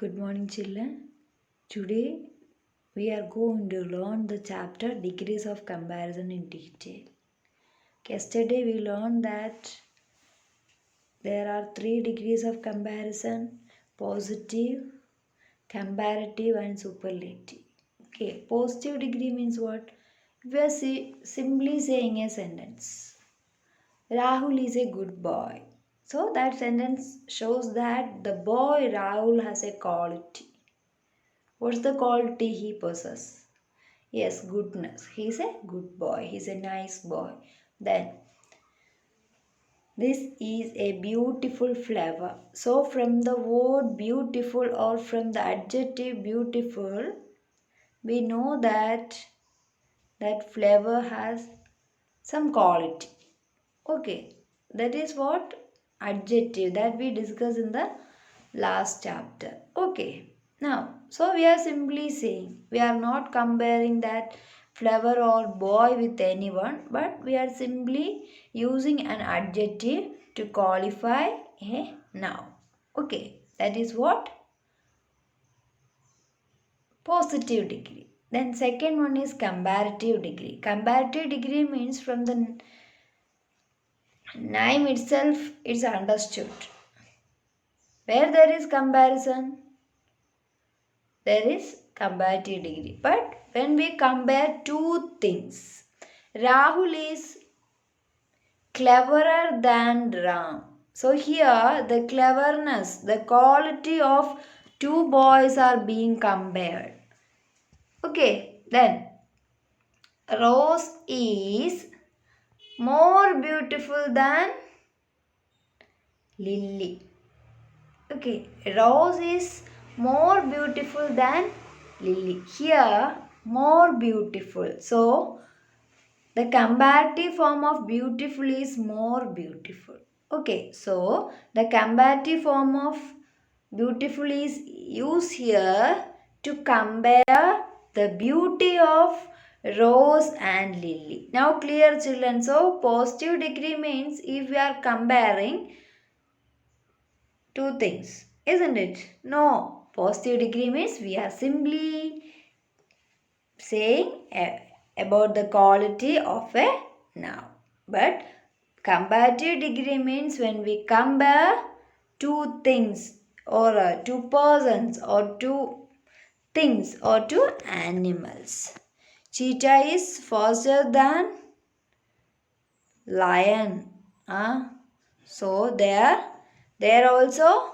Good morning, children. Today we are going to learn the chapter Degrees of Comparison in detail. Yesterday we learned that there are 3 degrees of comparison: positive, comparative, and superlative. Okay, positive degree means what? We are simply saying a sentence. Rahul is a good boy. So that sentence shows that the boy Rahul has a quality. What's the quality he possesses? Yes, goodness. He's a good boy. He's a nice boy. Then, this is a beautiful flower. So, from the word beautiful or from the adjective beautiful, we know that that flower has some quality. Okay, that is what adjective that we discussed in the last chapter. Okay, now, so we are simply saying we are not comparing that flower or boy with anyone, but we are simply using an adjective to qualify a noun. Okay, that is what positive degree. Then second one is comparative degree. Comparative degree means from the name itself it's understood. Where there is comparison, there is comparative degree. But when we compare two things, Rahul is cleverer than Ram. So here the cleverness, the quality of two boys are being compared. Okay, then Rose is more beautiful than Lily. Okay, Rose is more beautiful than Lily. Here, more beautiful. So, the comparative form of beautiful is more beautiful. Okay, so the comparative form of beautiful is used here to compare the beauty of Rose and Lily. Now, clear, children. So, positive degree means if we are comparing two things, isn't it? No, positive degree means we are simply saying about the quality of a noun. But comparative degree means when we compare two things or two persons or two things or two animals. Cheetah is faster than lion. So there also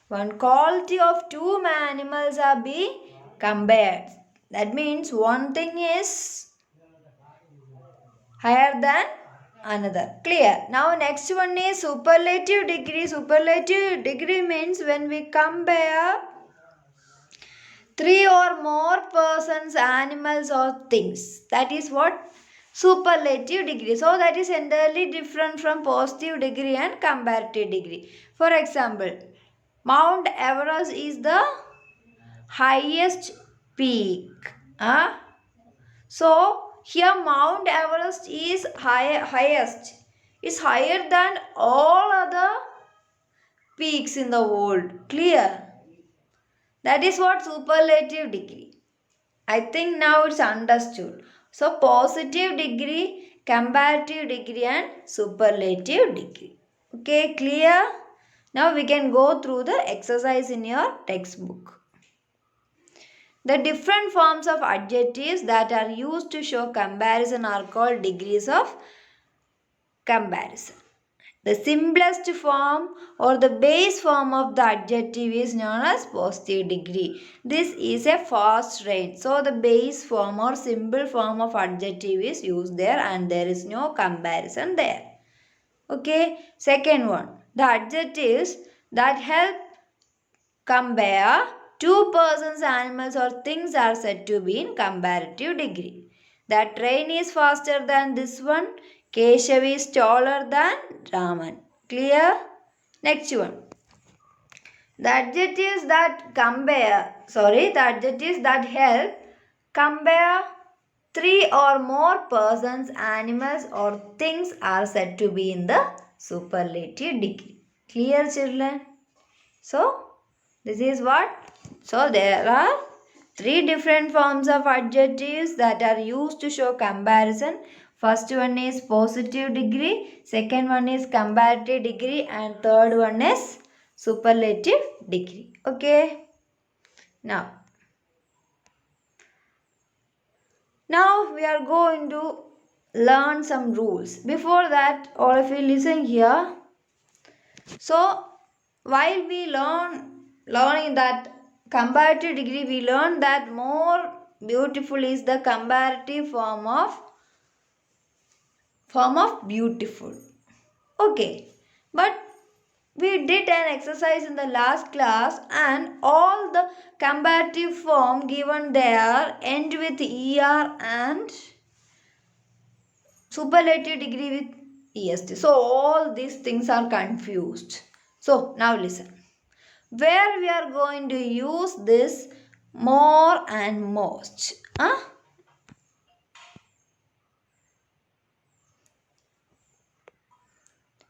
one quality of two animals are being compared. That means one thing is higher than another. Clear. Now next one is superlative degree. Superlative degree means when we compare three or more persons, animals or things. That is what superlative degree. So that is entirely different from positive degree and comparative degree. For example, Mount Everest is the highest peak. So here Mount Everest is highest. Is higher than all other peaks in the world. Clear? That is what superlative degree. I think now it's understood. So positive degree, comparative degree and superlative degree. Okay, clear? Now we can go through the exercise in your textbook. The different forms of adjectives that are used to show comparison are called degrees of comparison. The simplest form or the base form of the adjective is known as positive degree. This is a fast rain. So the base form or simple form of adjective is used there and there is no comparison there. Okay. Second one. The adjectives that help compare two persons, animals or things are said to be in comparative degree. That train is faster than this one. Keshav is taller than Raman. Clear? Next one. The adjectives that help compare three or more persons, animals or things are said to be in the superlative degree. Clear, children? So, this is what So there are three different forms of adjectives that are used to show comparison. First one is positive degree, second one is comparative degree, and third one is superlative degree. Okay. Now we are going to learn some rules. Before that, all of you listen here. So while we learning that comparative degree, we learn that more beautiful is the comparative form of beautiful. Okay, but we did an exercise in the last class, and all the comparative form given there end with er and superlative degree with est. So all these things are confused. So now listen. Where we are going to use this more and most.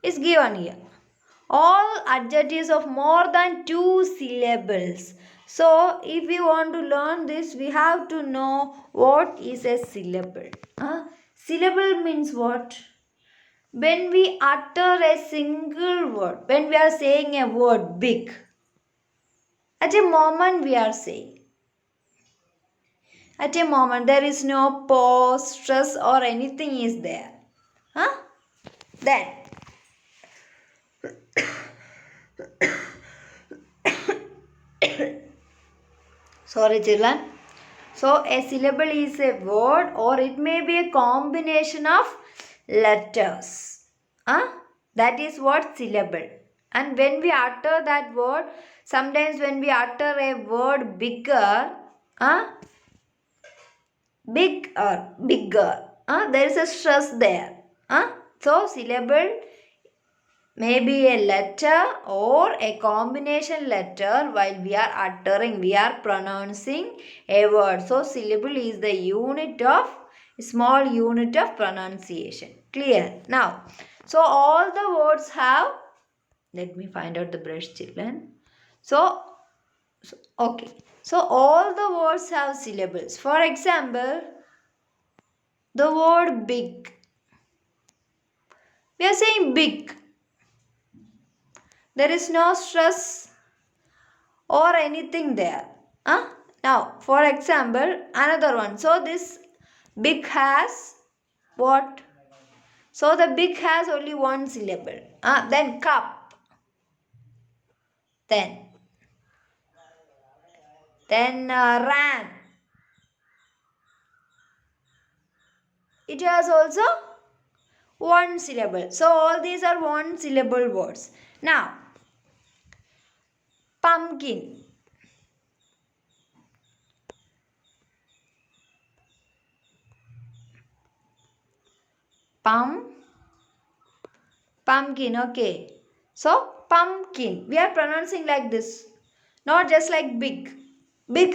Is given here. All adjectives of more than two syllables. So if we want to learn this, we have to know what is a syllable. Syllable means what? When we utter a single word, when we are saying a word big, at a moment we are saying. At a moment there is no pause, stress or anything is there. Then sorry children. So a syllable is a word or it may be a combination of letters. That is what syllable. And when we utter that word, sometimes when we utter a word bigger, bigger, there is a stress there. So syllable may be a letter or a combination letter while we are uttering, we are pronouncing a word. So syllable is the small unit of pronunciation. Clear? Now, so all the words have, let me find out the brush children. Okay. So all the words have syllables. For example, the word big. We are saying big. There is no stress or anything there. Now, for example, another one. So this big has what? So the big has only one syllable. Then cup. Then ran. It has also one syllable. So all these are one syllable words. Now, pumpkin. Pumpkin, okay. So, pumpkin. We are pronouncing like this. Not just like big. Big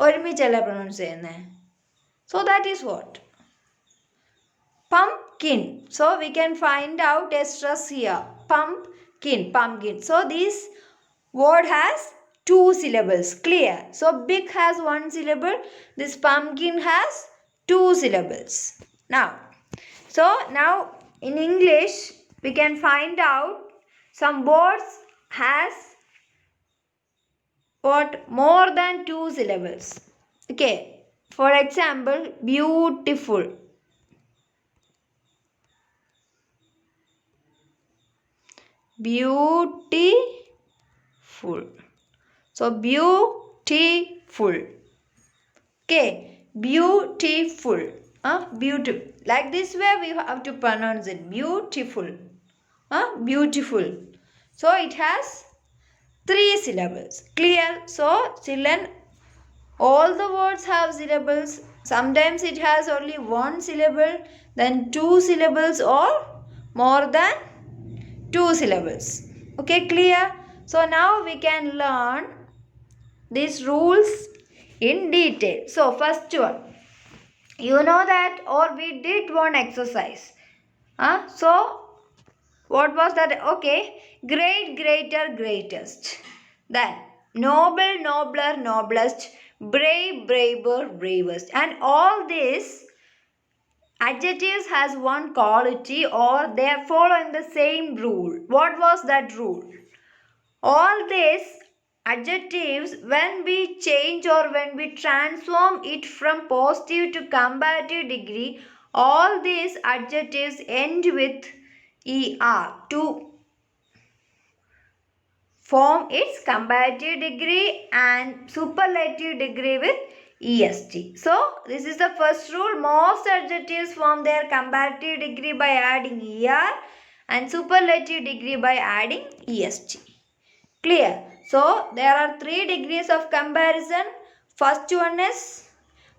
ഒരുമിച്ചല്ല pronounce ചെയ്യുന്നേ. So that is what? Pumpkin. So we can find out a stress here. Pumpkin. So this word has two syllables. Clear? So big has one syllable. This pumpkin has two syllables. Now in English we can find out some words has what more than two syllables. Okay, for example, beautiful. So beautiful. Okay, beautiful. Beautiful. Like this way we have to pronounce it. Beautiful. Beautiful. So it has three syllables. Clear? So children, all the words have syllables. Sometimes it has only one syllable, then two syllables or more than two syllables. Okay, clear? So now we can learn these rules in detail. So first one, you know that, or we did one exercise. So what was that? Okay, great, greater, greatest. Then noble, nobler, noblest, brave, braver, bravest. And all these adjectives has one quality or they are following the same rule. What was that rule? All these adjectives, when we change or when we transform it from positive to comparative degree, all these adjectives end with er to form its comparative degree and superlative degree with est. So this is the first rule. Most adjectives form their comparative degree by adding er and superlative degree by adding est. Clear? So there are 3 degrees of comparison. First one is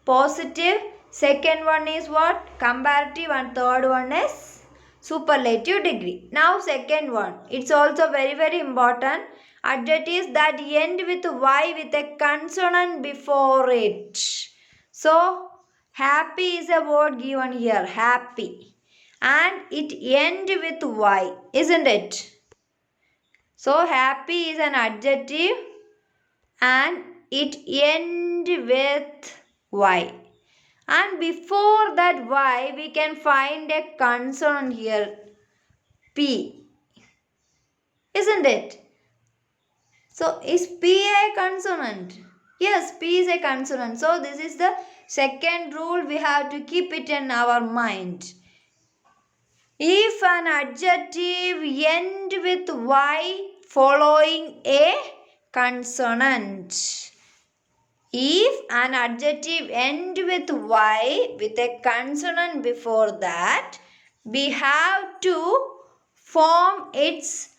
positive, second one is what? Comparative, and third one is superlative degree. Now second one, it's also very important. Adjectives that end with y with a consonant before it. So happy is a word given here, happy, and it ends with y, isn't it? So happy is an adjective and it ends with y. And before that y we can find a consonant here, p. Isn't it? So is p a consonant? Yes, p is a consonant. So this is the second rule, we have to keep it in our mind. If an adjective ends with y following a consonant. If an adjective ends with y with a consonant before that, we have to form its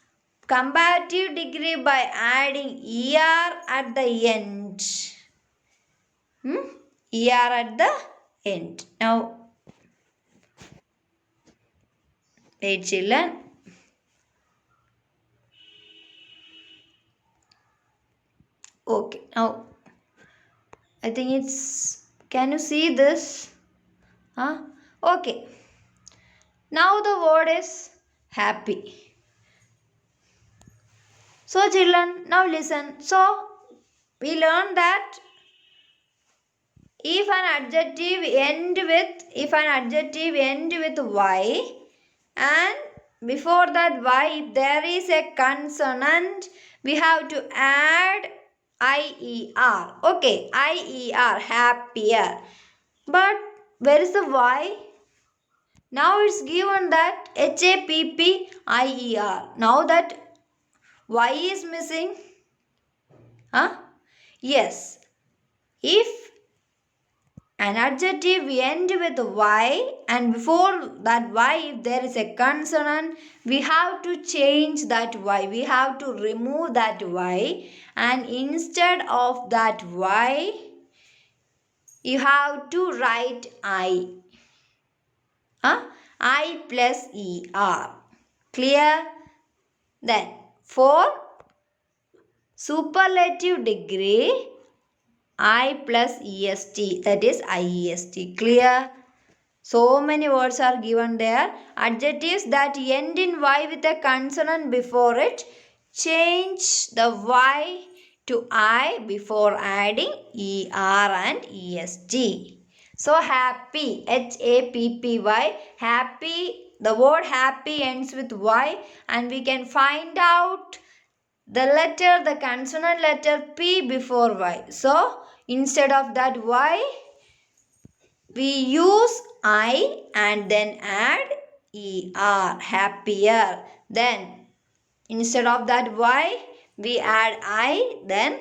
comparative degree by adding er at the end. Er at the end. Now, wait children. Okay, now I think it's, can you see this? Huh? Okay. Now the word is happy. So children, now listen. So we learned that if an adjective end with y and before that y if there is a consonant, we have to add IER. Okay, IER, happier. But where is the y? Now it's given that HAPPIER. Now that y is missing. Huh? Yes. If an adjective end with y and before that y if there is a consonant, we have to change that y. We have to remove that y and instead of that y, you have to write I. I plus ER. Clear? Then for superlative degree, I plus EST, that is IEST. Clear? So many words are given there. Adjectives that end in Y with a consonant before it, change the Y to I before adding ER and EST. So happy, HAPPY, happy, the word happy ends with Y and we can find out the consonant letter P before Y. So instead of that Y, we use I and then add ER, happier. Then instead of that Y, we add I, then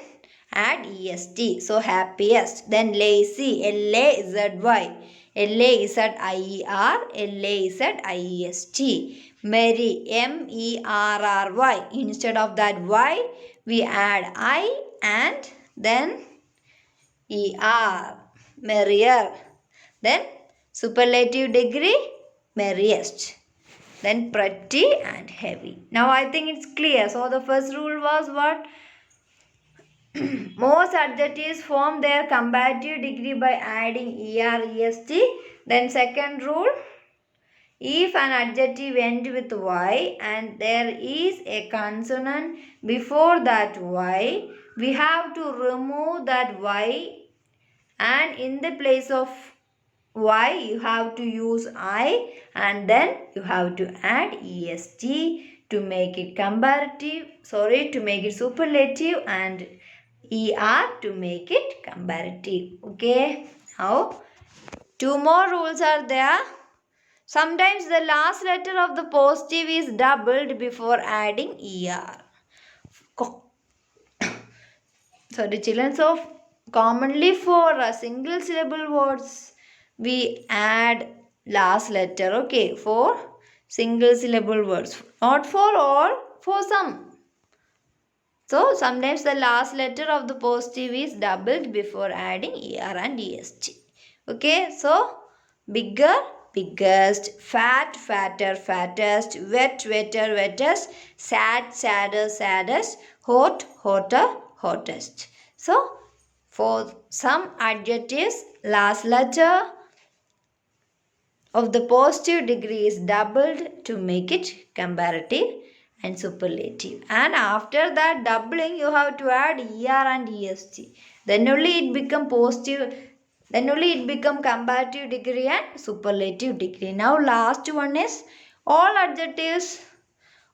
add EST. So happiest. Then lazy, LAZY, LAZIER, LAZIEST. Merry, MERRY. Instead of that Y, we add I and then ER, merrier. Then superlative degree, merriest. Then pretty and heavy. Now I think it's clear. So the first rule was what? Most adjectives form their comparative degree by adding ER, EST. Then second rule, If an adjective ends with y and there is a consonant before that y, we have to remove that y, and in the place of y you have to use I, and then you have to add est to make it to make it superlative, and er to make it comparative. Okay, now two more rules are there. Sometimes the last letter of the positive is doubled before adding er. Sorry, children. So commonly for single syllable words we add last letter. Okay, for single syllable words, not for all, for some. So sometimes the last letter of the positive is doubled before adding er and est. Okay, so bigger, biggest, fat, fatter, fattest, wet, wetter, wettest, sad, sadder, saddest, hot, hotter, hottest. So for some adjectives, last letter of the positive degree is doubled to make it comparative and superlative. And after that doubling, you have to add er and est. Then only it become positive. Then only it become comparative degree and superlative degree. Now last one is all adjectives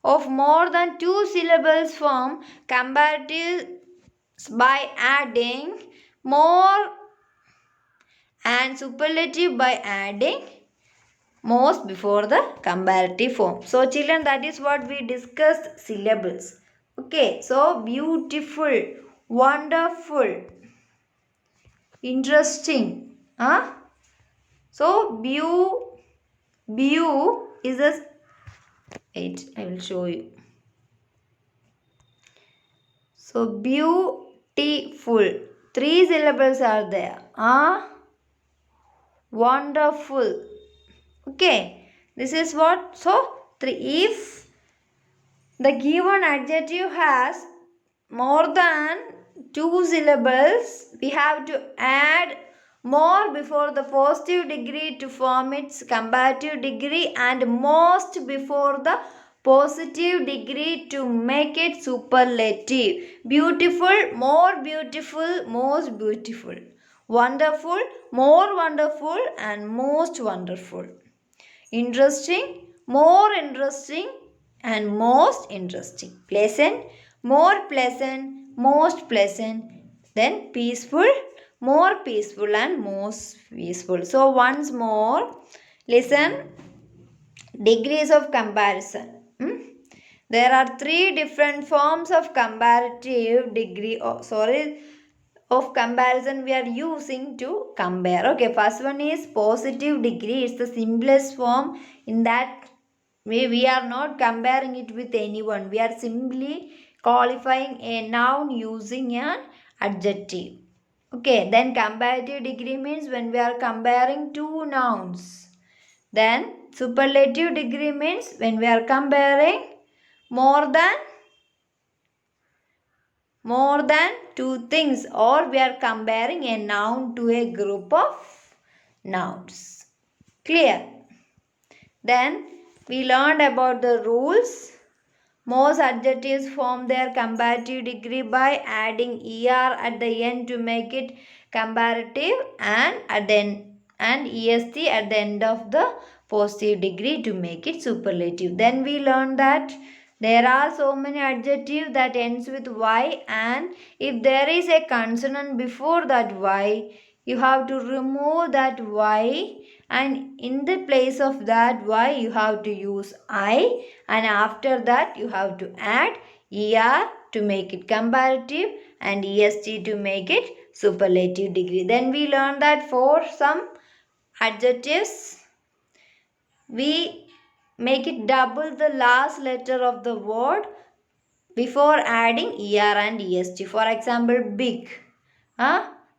of more than two syllables form comparative by adding more and superlative by adding most before the comparative form. So children, that is what we discussed syllables. Okay, so beautiful, wonderful, interesting. Huh? So is a wait, I will show you. So beautiful. Three syllables are there. Wonderful. Okay, this is what. So three. If the given adjective has more than two syllables, we have to add more before the positive degree to form its comparative degree, and most before the positive degree to make it superlative. Beautiful, more beautiful, most beautiful. Wonderful, more wonderful, and most wonderful. Interesting, more interesting, and most interesting. Pleasant, more pleasant, most pleasant. Then peaceful, more peaceful, and most peaceful. So once more, listen, degrees of comparison. There are three different forms of comparative degree. Of comparison we are using to compare. Okay, first one is positive degree. It's the simplest form. In that we are not comparing it with anyone. We are simply qualifying a noun using an adjective. Okay, then comparative degree means when we are comparing two nouns. Then superlative degree means when we are comparing more than two things, or we are comparing a noun to a group of nouns. Clear? Then we learned about the rules. Most adjectives form their comparative degree by adding er at the end to make it comparative, and est at the end of the positive degree to make it superlative. Then we learned that there are so many adjectives that ends with y, and if there is a consonant before that y, you have to remove that y, and in the place of that y you have to use I, and after that you have to add er to make it comparative and est to make it superlative degree. Then we learned that for some adjectives we make it double the last letter of the word before adding er and est. For example, big.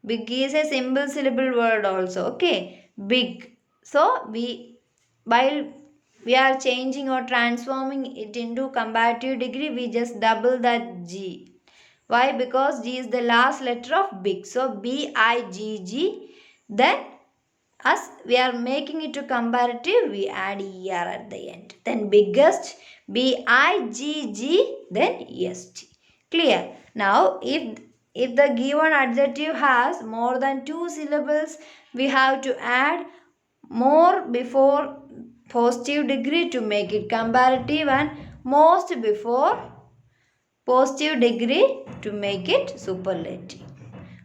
Big is a simple syllable word also. Okay, big. So while we are changing or transforming it into comparative degree, we just double that g. Why? Because g is the last letter of big. So bigg. Then As we are making it to comparative, we add er at the end. Then biggest, bigg, then est. Clear? Now, if the given adjective has more than two syllables, we have to add more before positive degree to make it comparative, and most before positive degree to make it superlative.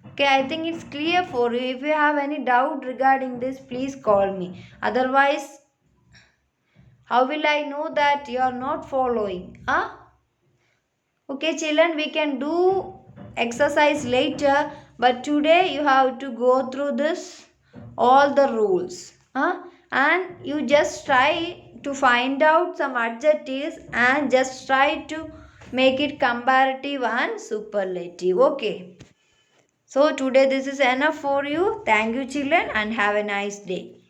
Okay, I think it's clear for you. If you have any doubt regarding this, please call me. Otherwise, how will I know that you are not following? Huh? Okay, children, we can do exercise later, but today you have to go through this all the rules. Huh? And you just try to find out some adjectives and just try to make it comparative and superlative. Okay. So today this is enough for you. Thank you children and have a nice day.